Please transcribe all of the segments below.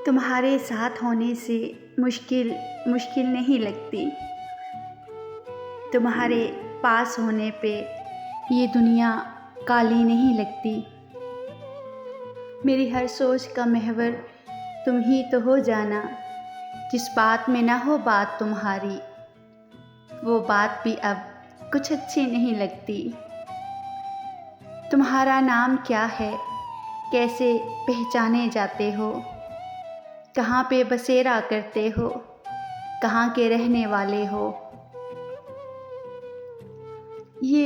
तुम्हारे साथ होने से मुश्किल मुश्किल नहीं लगती। तुम्हारे पास होने पे ये दुनिया काली नहीं लगती। मेरी हर सोच का महवर तुम ही तो हो जाना। जिस बात में ना हो बात तुम्हारी, वो बात भी अब कुछ अच्छी नहीं लगती। तुम्हारा नाम क्या है, कैसे पहचाने जाते हो, कहाँ पे बसेरा करते हो, कहाँ के रहने वाले हो, ये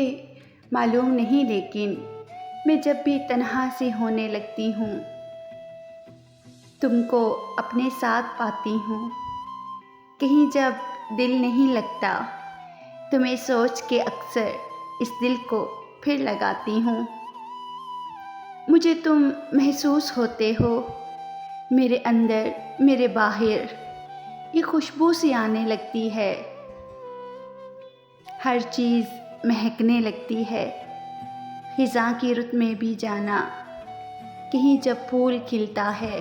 मालूम नहीं। लेकिन मैं जब भी तन्हा सी होने लगती हूँ, तुमको अपने साथ पाती हूँ। कहीं जब दिल नहीं लगता, तुम्हें सोच के अक्सर इस दिल को फिर लगाती हूँ। मुझे तुम महसूस होते हो, मेरे अंदर मेरे बाहर ये खुशबू सी आने लगती है। हर चीज़ महकने लगती है। ख़िज़ा की रुत में भी जाना, कहीं जब फूल खिलता है,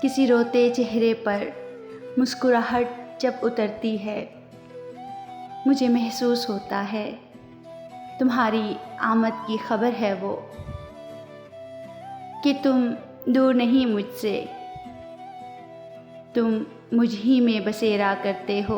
किसी रोते चेहरे पर मुस्कुराहट जब उतरती है, मुझे महसूस होता है तुम्हारी आमद की खबर है वो, कि तुम दूर नहीं मुझसे, तुम मुझ ही में बसेरा करते हो।